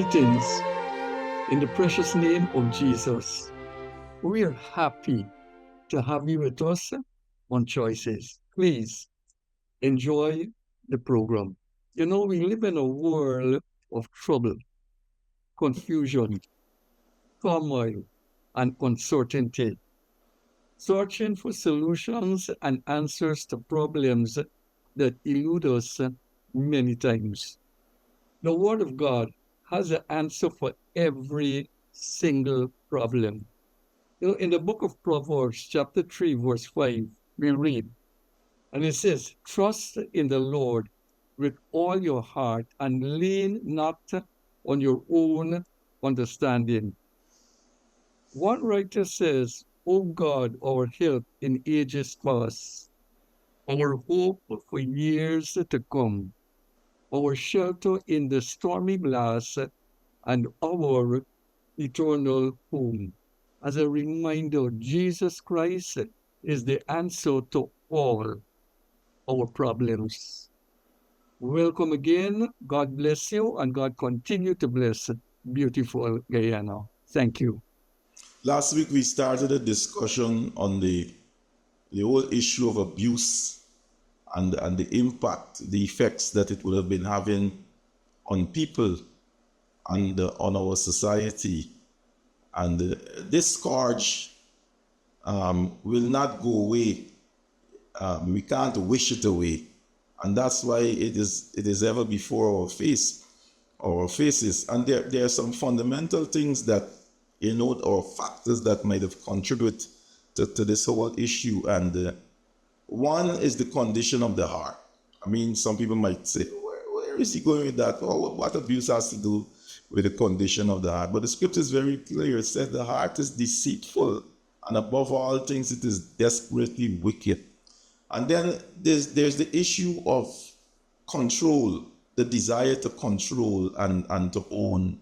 Greetings in the precious name of Jesus. We are happy to have you with us on Choices. Please enjoy the program. You know, we live in a world of trouble, confusion, turmoil, and uncertainty, searching for solutions and answers to problems that elude us many times. The Word of God has an answer for every single problem. You know, in the book of Proverbs, chapter 3, verse 5, we read, and it says, trust in the Lord with all your heart and lean not on your own understanding. One writer says, O God, our help in ages past, our hope for years to come, our shelter in the stormy blast, and our eternal home. As a reminder, Jesus Christ is the answer to all our problems. Welcome again. God bless you, and God continue to bless beautiful Guyana. Thank you. Last week we started a discussion on the whole issue of abuse and the impact, the effects that it would have been having on people and on our society. And this scourge will not go away. We can't wish it away, and that's why it is ever before our faces. And there are some fundamental things that or factors that might have contributed to this whole issue. And one is the condition of the heart. I mean, some people might say, where is he going with that? Oh, what abuse has to do with the condition of the heart? But the scripture is very clear. It says the heart is deceitful, and above all things, it is desperately wicked. And then there's the issue of control, the desire to control and to own.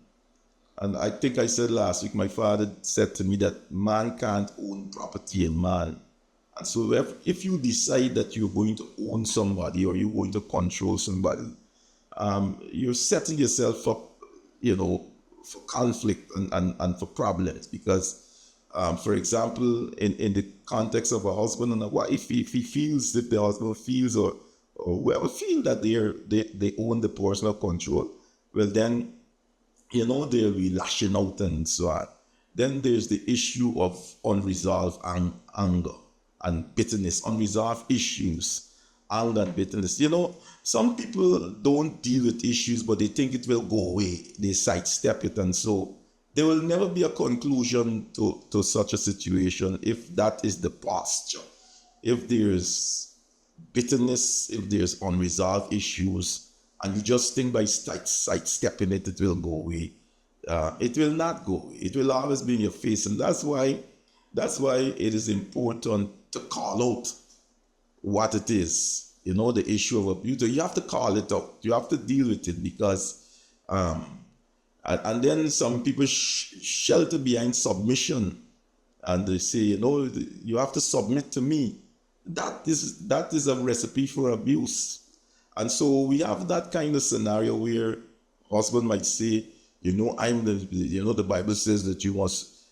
And I think I said last week, my father said to me that man can't own property in man. And so if you decide that you're going to own somebody or you're going to control somebody, you're setting yourself up, for conflict and for problems. Because, for example, in the context of a husband and a wife, if he feels, if the husband feels or whoever feel that they own the personal control, well then, they'll be lashing out and so on. Then there's the issue of unresolved anger and bitterness, unresolved issues, anger and bitterness. Some people don't deal with issues, but they think it will go away. They sidestep it, and so there will never be a conclusion to such a situation if that is the posture. If there's bitterness, if there's unresolved issues, and you just think by sidestepping it, it will go away. It will not go away. It will always be in your face, and that's why it is important to call out what it is. The issue of abuse. You have to call it out. You have to deal with it, because, and then some people shelter behind submission, and they say, you have to submit to me. That is a recipe for abuse. And so we have that kind of scenario where husband might say, the Bible says that you must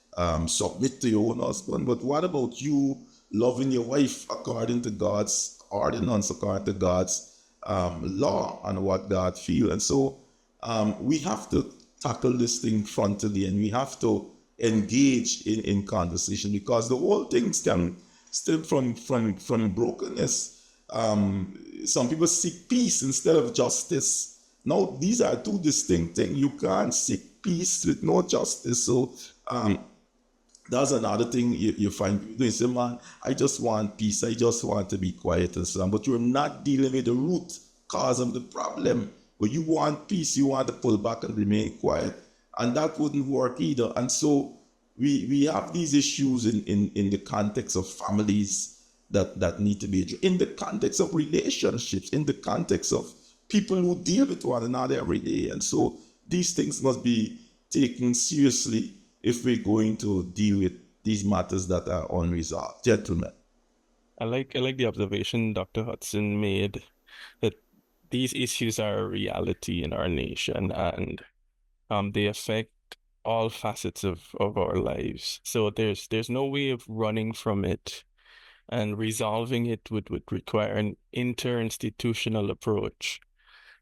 submit to your own husband. But what about you loving your wife according to God's ordinance, according to God's law and what God feels? And so we have to tackle this thing frontally, and we have to engage in conversation, because the whole thing can stem from brokenness. Some people seek peace instead of justice. Now, these are two distinct things. You can't seek peace with no justice. So that's another thing you find people doing. Say, man, I just want peace. I just want to be quiet and so on. But you're not dealing with the root cause of the problem. But you want peace. You want to pull back and remain quiet. And that wouldn't work either. And so we have these issues in the context of families that need to be addressed, in the context of relationships, in the context of people who deal with one another every day. And so these things must be taken seriously if we're going to deal with these matters that are unresolved. Gentlemen. I like the observation Dr. Hudson made, that these issues are a reality in our nation, and They affect all facets of our lives. So there's no way of running from it, and resolving it would require an interinstitutional approach,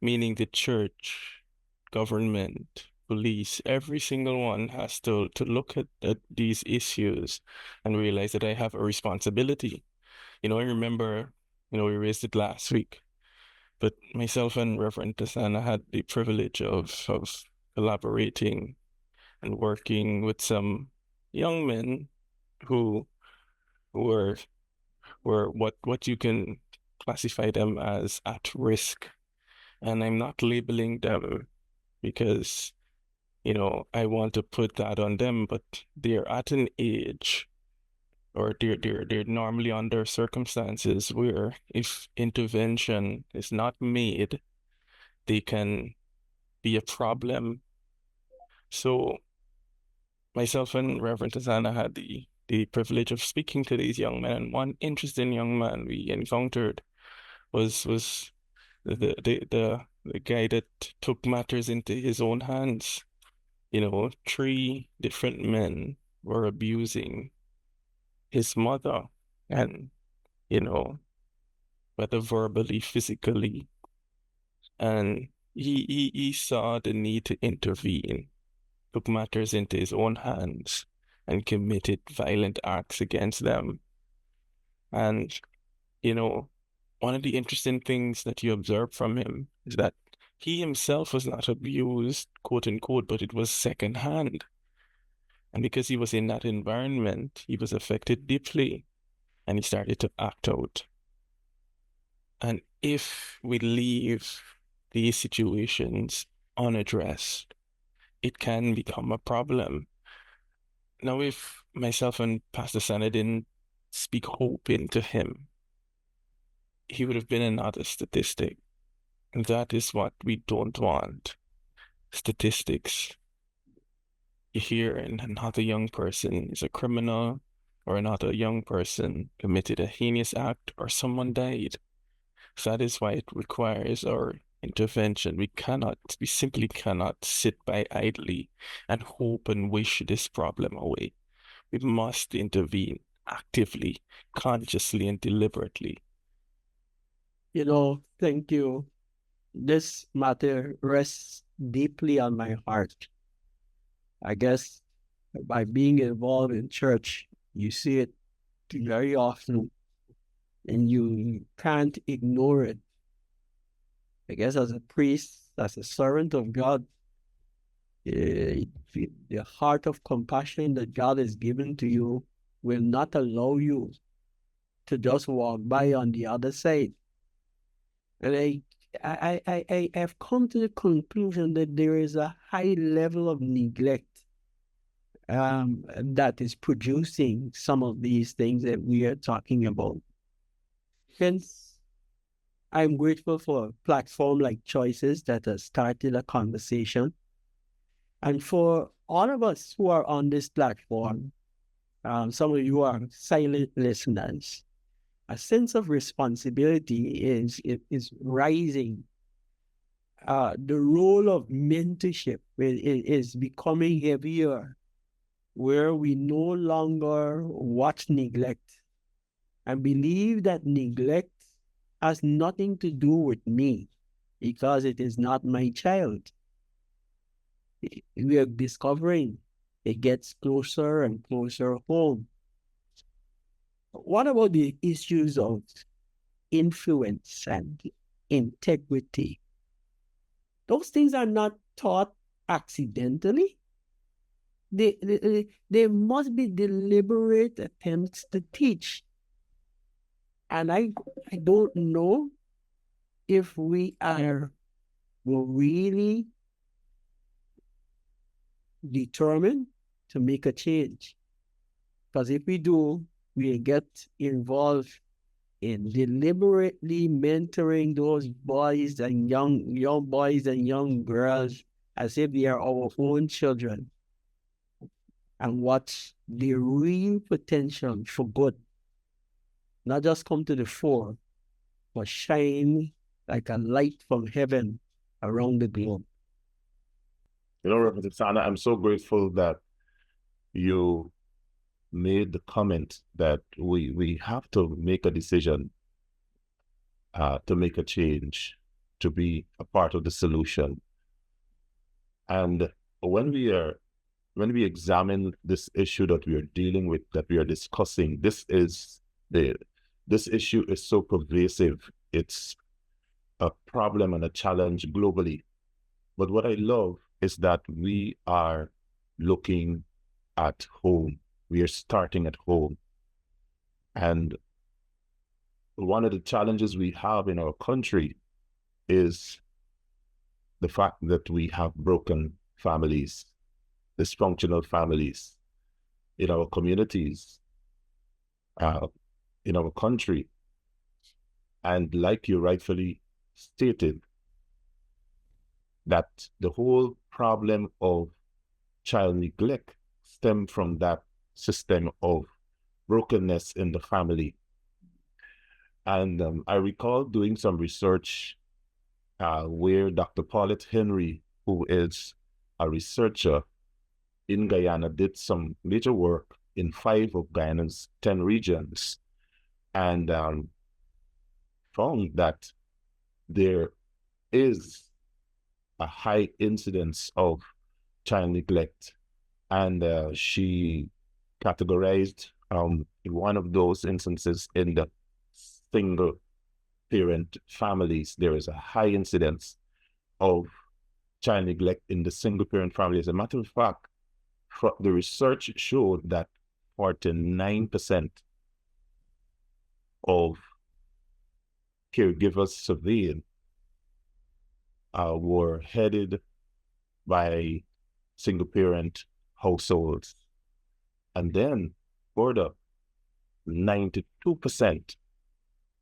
meaning the church, government, police, every single one has to look at these issues and realize that I have a responsibility. I remember, we raised it last week, but myself and Reverend Tasana had the privilege of collaborating and working with some young men who were what you can classify them as at risk. And I'm not labeling them because, I want to put that on them, but they're at an age, or they're normally under circumstances where if intervention is not made, they can be a problem. So myself and Reverend Tazana had the privilege of speaking to these young men, and one interesting young man we encountered was the guy that took matters into his own hands. Three different men were abusing his mother, and you know, whether verbally, physically, and he saw the need to intervene, took matters into his own hands, and committed violent acts against them. And, you know, one of the interesting things that you observe from him is that he himself was not abused, quote unquote, but it was secondhand. And because he was in that environment, he was affected deeply, and he started to act out. And if we leave these situations unaddressed, it can become a problem. Now, if myself and Pastor Sana didn't speak hope into him, he would have been another statistic. And that is what we don't want. Statistics. You hear another young person is a criminal, or another young person committed a heinous act, or someone died. So that is why it requires our intervention. We simply cannot sit by idly and hope and wish this problem away. We must intervene actively, consciously, and deliberately. Thank you. This matter rests deeply on my heart. I guess by being involved in church, you see it very often and you can't ignore it. I guess as a priest, as a servant of God, the heart of compassion that God has given to you will not allow you to just walk by on the other side. And I have come to the conclusion that there is a high level of neglect that is producing some of these things that we are talking about. Hence, I'm grateful for a platform like Choices that has started a conversation. And for all of us who are on this platform, some of you are silent listeners, a sense of responsibility is rising. The role of mentorship is becoming heavier, where we no longer watch neglect and believe that neglect has nothing to do with me because it is not my child. We are discovering it gets closer and closer home. What about the issues of influence and integrity? Those things are not taught accidentally. They must be deliberate attempts to teach. And I don't know if we are really determined to make a change. Because if we do, we get involved in deliberately mentoring those boys and young boys and young girls as if they are our own children, and watch the real potential for good not just come to the fore, but shine like a light from heaven around the globe. Representative Sanders, I'm so grateful that you made the comment that we have to make a decision to make a change, to be a part of the solution. And when we examine this issue that we are dealing with, that we are discussing, this issue is so pervasive. It's a problem and a challenge globally. But what I love is that we are looking at home. We are starting at home. And one of the challenges we have in our country is the fact that we have broken families, dysfunctional families in our communities, in our country. And like you rightfully stated, that the whole problem of child neglect stemmed from that system of brokenness in the family. And I recall doing some research where Dr. Paulette Henry, who is a researcher in Guyana, did some major work in 5 of Guyana's 10 regions, and found that there is a high incidence of child neglect. And she categorized one of those instances in the single parent families. There is a high incidence of child neglect in the single parent family. As a matter of fact, the research showed that 49% of caregivers surveyed were headed by single parent households. And then further, 92%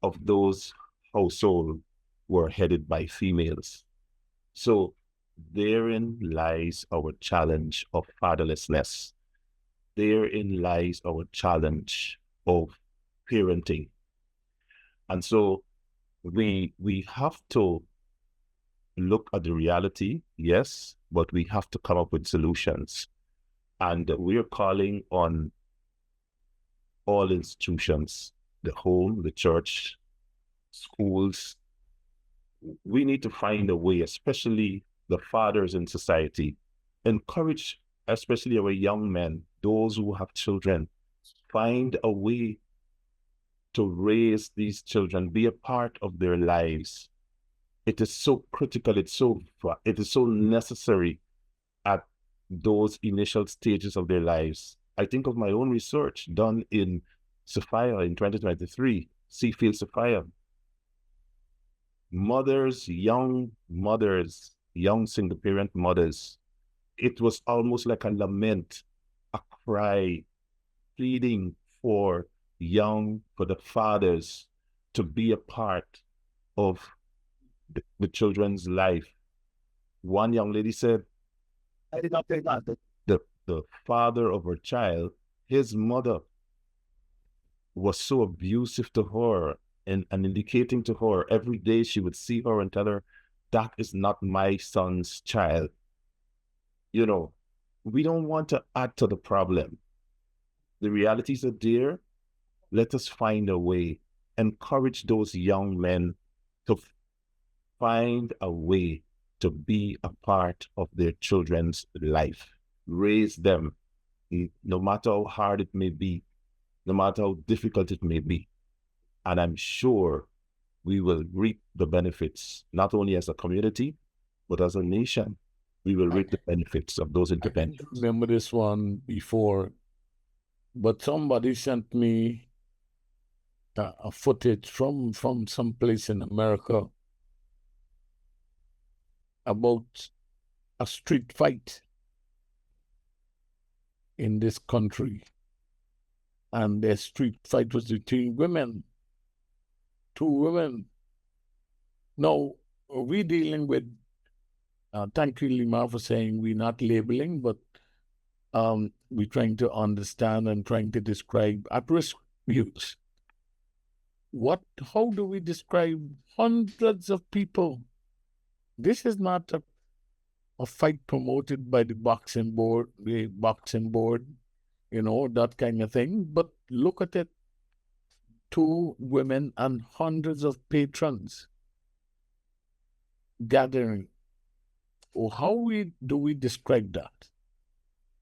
of those households were headed by females. So therein lies our challenge of fatherlessness. Therein lies our challenge of parenting. And so we have to look at the reality, yes, but we have to come up with solutions. And we are calling on all institutions, the home, the church, schools. We need to find a way, especially the fathers in society, encourage especially our young men, those who have children, find a way to raise these children, be a part of their lives. It is so critical, it is so necessary at those initial stages of their lives. I think of my own research done in Sophia in 2023, Seafield Sophia. Young single parent mothers, it was almost like a lament, a cry, pleading for the fathers to be a part of the children's life. One young lady said, I did not think that the father of her child, his mother, was so abusive to her and indicating to her every day she would see her and tell her, that is not my son's child. We don't want to add to the problem. The realities are there. Let us find a way. Encourage those young men to find a way to be a part of their children's life. Raise them, no matter how hard it may be, no matter how difficult it may be. And I'm sure we will reap the benefits, not only as a community, but as a nation. We will reap the benefits of those interventions. I remember this one before, but somebody sent me a footage from some place in America about a street fight in this country. And the street fight was between women, 2 women. Now, we're dealing with, thank you, Lima, for saying we're not labeling, but we're trying to understand and trying to describe at-risk youth. How do we describe hundreds of people? This is not a fight promoted by the boxing board, that kind of thing. But look at it, 2 women and hundreds of patrons gathering. Or how do we describe that?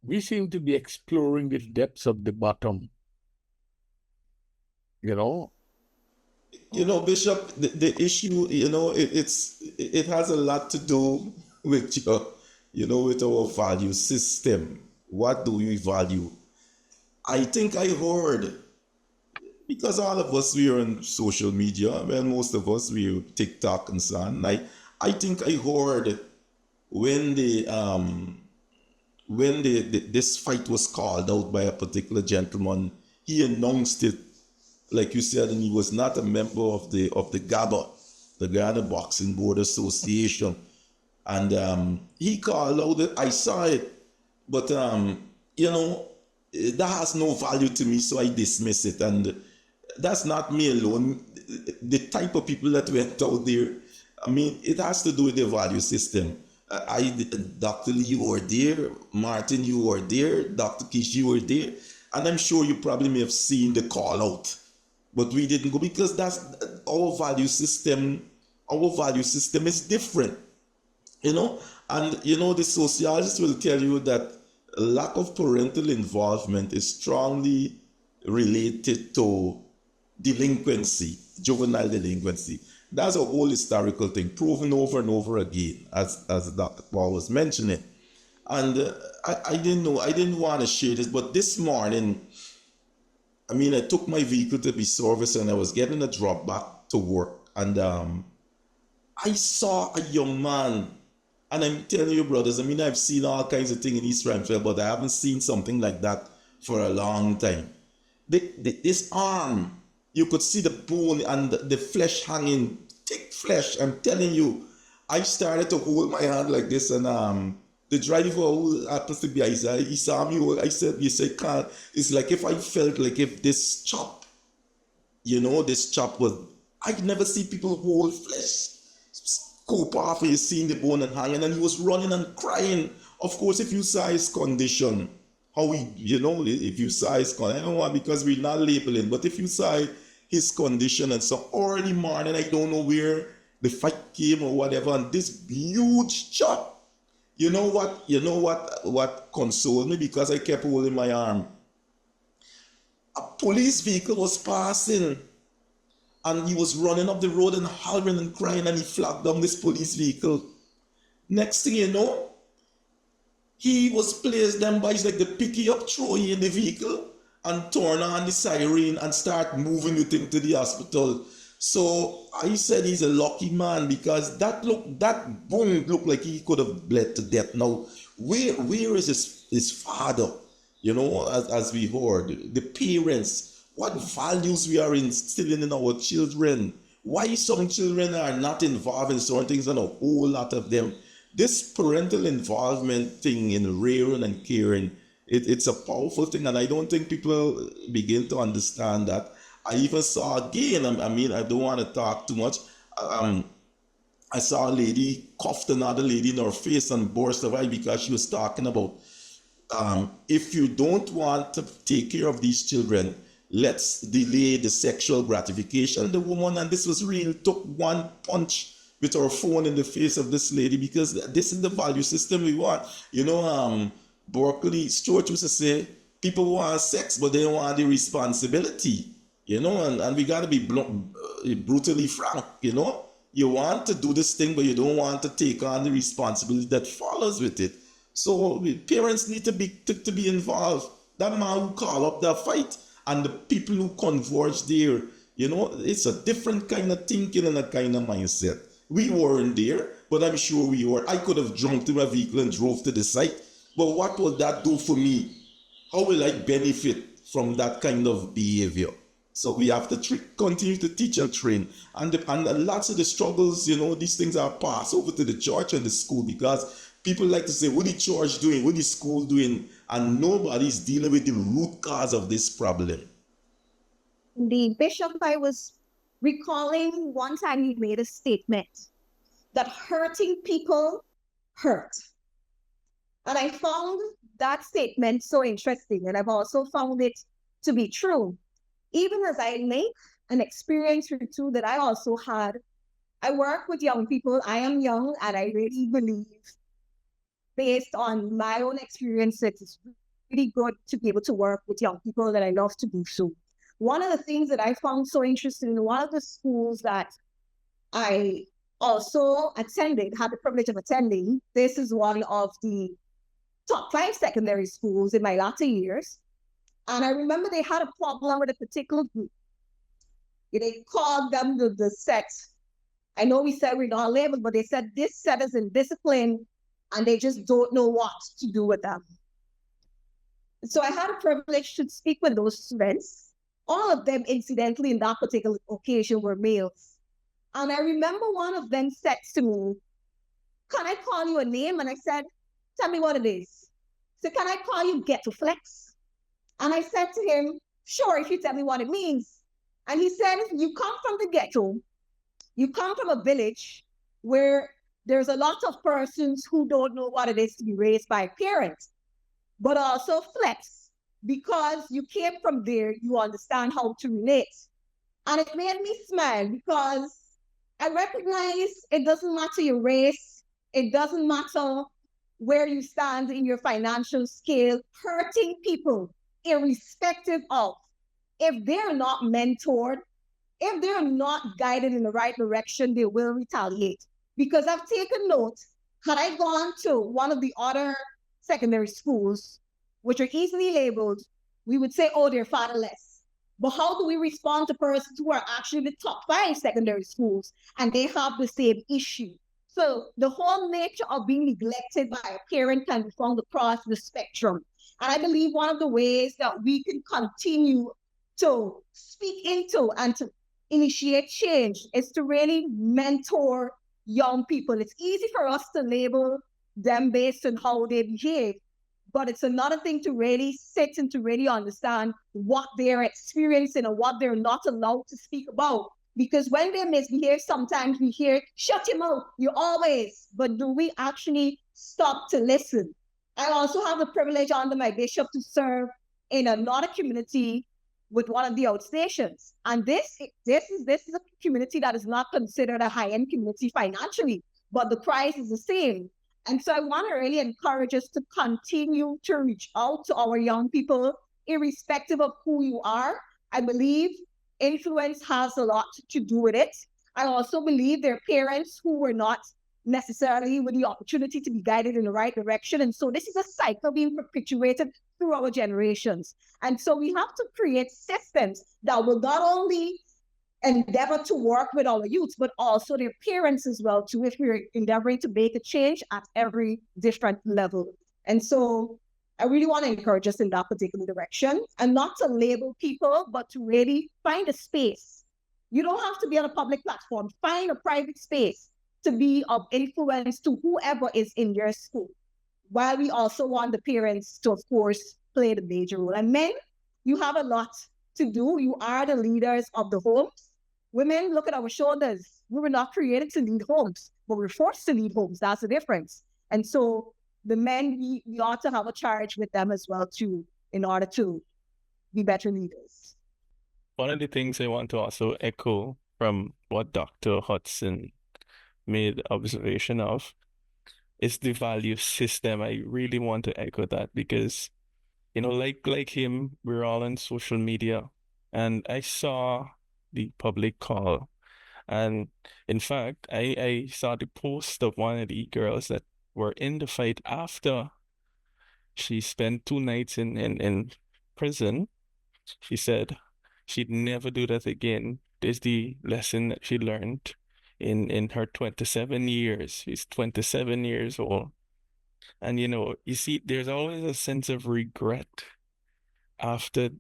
We seem to be exploring the depths of the bottom. Bishop, the issue, it has a lot to do with with our value system. What do we value? I think I heard, because all of us, we are on social media, well, most of us, we TikTok and so on. I think I heard when this fight was called out by a particular gentleman, he announced it, like you said, and he was not a member of the GABA, the Guyana Boxing Board Association, and he called out that I saw it, but that has no value to me, so I dismiss it. And that's not me alone. The type of people that went out there, I mean, it has to do with the value system. Dr. Lee, you were there. Martin, you were there. Dr. Kish, you were there. And I'm sure you probably may have seen the call out. But we didn't go because that's our value system. Our value system is different. And the sociologists will tell you that lack of parental involvement is strongly related to delinquency, juvenile delinquency. That's a whole historical thing, proven over and over again, as Dr. Paul was mentioning. And I didn't want to share this, but this morning, I took my vehicle to be serviced and I was getting a drop back to work. And I saw a young man, and I'm telling you, brothers, I've seen all kinds of things in East Ramsville, but I haven't seen something like that for a long time. This arm, you could see the bone and the flesh hanging, thick flesh. I'm telling you, I started to hold my hand like this, and the driver who happens to be Isaiah, he saw me. I said, Carl, it's like if I felt like if this chop, this chop was, I'd never see people hold flesh scope off and you seeing the bone and hanging, and he was running and crying. Of course, if you saw his condition, if you saw his condition, I don't know, because we're not labeling, but if you saw his condition, and so early morning, I don't know where the fight came or whatever, and this huge chop. You know what consoled me, because I kept holding my arm. A police vehicle was passing, and he was running up the road and hollering and crying, and he flagged down this police vehicle. Next thing you know, he was placed them by like the pick you up, throw you in the vehicle, and turn on the siren and start moving with him to the hospital. So I said he's a lucky man, because that bone looked like he could have bled to death. Now, where is his father? As we heard, the parents, what values we are instilling in our children, why some children are not involved in certain things, and a whole lot of them. This parental involvement thing in rearing and caring, it's a powerful thing, and I don't think people begin to understand that. I even saw again, I don't want to talk too much. I saw a lady cuffed another lady in her face and burst of eye because she was talking about, if you don't want to take care of these children, let's delay the sexual gratification. The woman, and this was real, took one punch with her phone in the face of this lady, because this is the value system we want. Berkeley Stewart used to say, people want sex, but they don't want the responsibility. And we got to be brutally frank. You want to do this thing, but you don't want to take on the responsibility that follows with it. So parents need to be involved. That man who called up that fight, and the people who converge there, it's a different kind of thinking and a kind of mindset. We weren't there, but I'm sure we were. I could have jumped in my vehicle and drove to the site, but what will that do for me? How will I benefit from that kind of behavior? So we have to continue to teach and train. And lots of the struggles, these things are passed over to the church and the school, because people like to say, what the church doing? What the school doing? And nobody's dealing with the root cause of this problem. The bishop, I was recalling one time he made a statement that hurting people hurt. And I found that statement so interesting. And I've also found it to be true. Even as I make an experience or two that I also had, I work with young people. I am young, and I really believe, based on my own experiences, it's really good to be able to work with young people that I love to do so. One of the things that I found so interesting in one of the schools that I also attended, had the privilege of attending, this is one of the top 5 secondary schools in my latter years. And I remember they had a problem with a particular group. They called them the set. I know we said we're not labeled, but they said this set is in discipline and they just don't know what to do with them. So I had a privilege to speak with those students. All of them, incidentally, in that particular occasion were males. And I remember one of them said to me, "Can I call you a name?" And I said, "Tell me what it is." So, "Can I call you Ghetto Flex?" And I said to him, "Sure, if you tell me what it means." And he said, "You come from the ghetto, you come from a village where there's a lot of persons who don't know what it is to be raised by parents, but also flex. Because you came from there, you understand how to relate." And it made me smile because I recognize it doesn't matter your race, it doesn't matter where you stand in your financial scale, hurting people, irrespective of, if they're not mentored, if they're not guided in the right direction, they will retaliate. Because I've taken note, had I gone to one of the other secondary schools, which are easily labeled, we would say, "Oh, they're fatherless." But how do we respond to persons who are actually the top 5 secondary schools and they have the same issue? So the whole nature of being neglected by a parent can be found across the spectrum. And I believe one of the ways that we can continue to speak into and to initiate change is to really mentor young people. It's easy for us to label them based on how they behave, but it's another thing to really sit and to really understand what they're experiencing and what they're not allowed to speak about. Because when they misbehave, sometimes we hear, "Shut your mouth, you always." But do we actually stop to listen? I also have the privilege under my bishop to serve in another community with one of the outstations. And this is a community that is not considered a high-end community financially, but the price is the same. And so I want to really encourage us to continue to reach out to our young people, irrespective of who you are. I believe influence has a lot to do with it. I also believe there are parents who were not necessarily with the opportunity to be guided in the right direction. And so this is a cycle being perpetuated through our generations. And so we have to create systems that will not only endeavor to work with our youth, but also their parents as well, too, if we're endeavoring to make a change at every different level. And so I really want to encourage us in that particular direction, and not to label people, but to really find a space. You don't have to be on a public platform. Find a private space to be of influence to whoever is in your school. While we also want the parents to, of course, play the major role. And men, you have a lot to do. You are the leaders of the homes. Women, look at our shoulders. We were not created to lead homes, but we're forced to lead homes. That's the difference. And so the men, we ought to have a charge with them as well, too, in order to be better leaders. One of the things I want to also echo from what Dr. Hudson made observation of is the value system. I really want to echo that because, like him, we're all on social media, and I saw the public call. And in fact, I saw the post of one of the girls that were in the fight after she spent 2 nights in prison. She said she'd never do that again. There's the lesson that she learned in her 27 years. She's 27 years old. And you see, there's always a sense of regret after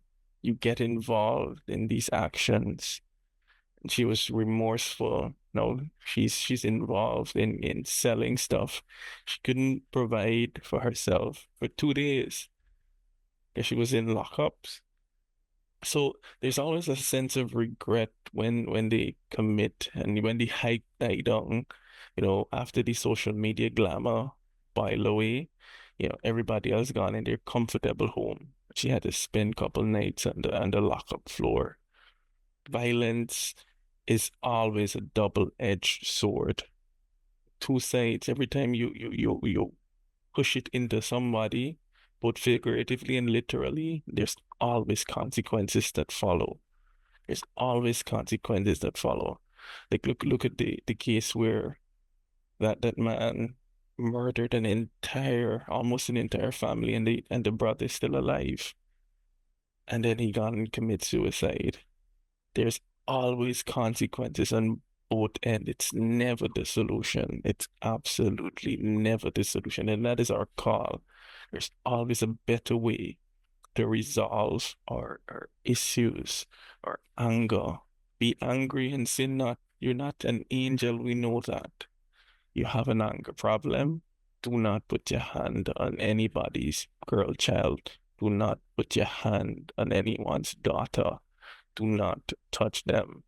you get involved in these actions. And she was remorseful. No, she's involved in selling stuff. She couldn't provide for herself for 2 days because she was in lockups. So there's always a sense of regret when they commit and when the hype die down, after the social media glamour boil away. everybody else gone in their comfortable home. She had to spend a couple nights on the lock-up floor. Violence is always a double-edged sword. Two sides. Every time you push it into somebody, both figuratively and literally, there's always consequences that follow. There's always consequences that follow. Like look at the case where that man murdered almost an entire family, and the brother is still alive. And then he gone and commit suicide. There's always consequences on both ends. It's never the solution. It's absolutely never the solution. And that is our call. There's always a better way to resolve our issues, our anger. Be angry and sin not. You're not an angel, we know that. You have an anger problem. Do not put your hand on anybody's girl child. Do not put your hand on anyone's daughter. Do not touch them.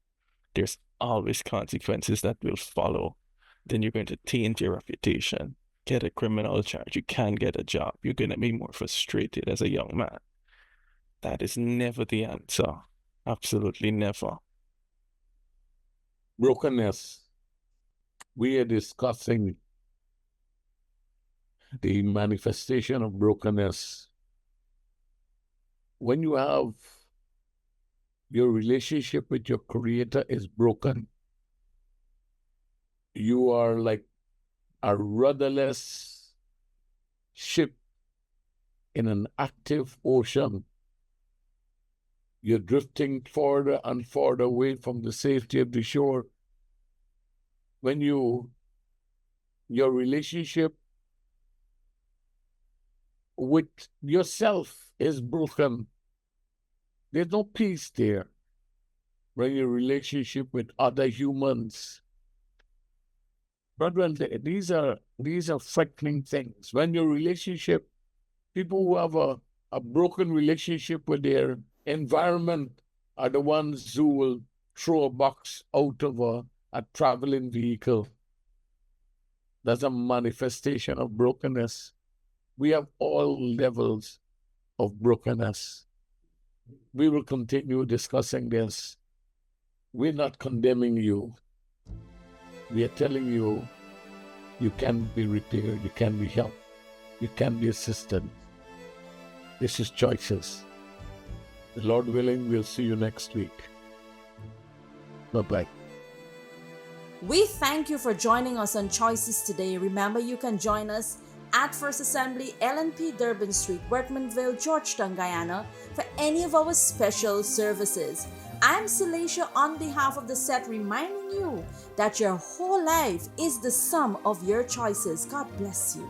There's always consequences that will follow. Then you're going to taint your reputation, get a criminal charge. You can't get a job. You're going to be more frustrated as a young man. That is never the answer. Absolutely never. Brokenness. We are discussing the manifestation of brokenness. When you have your relationship with your Creator is broken, you are like a rudderless ship in an active ocean. You're drifting further and further away from the safety of the shore. When your relationship with yourself is broken, there's no peace there. When your relationship with other humans, brethren, these are frightening things. When your relationship, people who have a broken relationship with their environment are the ones who will throw a box out of a traveling vehicle. That's a manifestation of brokenness. We have all levels of brokenness. We will continue discussing this. We're not condemning you. We are telling you, you can be repaired, you can be helped, you can be assisted. This is Choices. The Lord willing, we'll see you next week. Bye-bye. We thank you for joining us on Choices today. Remember, you can join us at First Assembly, LNP Durban Street, Workmanville, Georgetown, Guyana, for any of our special services. I'm Celicia on behalf of the set, reminding you that your whole life is the sum of your choices. God bless you.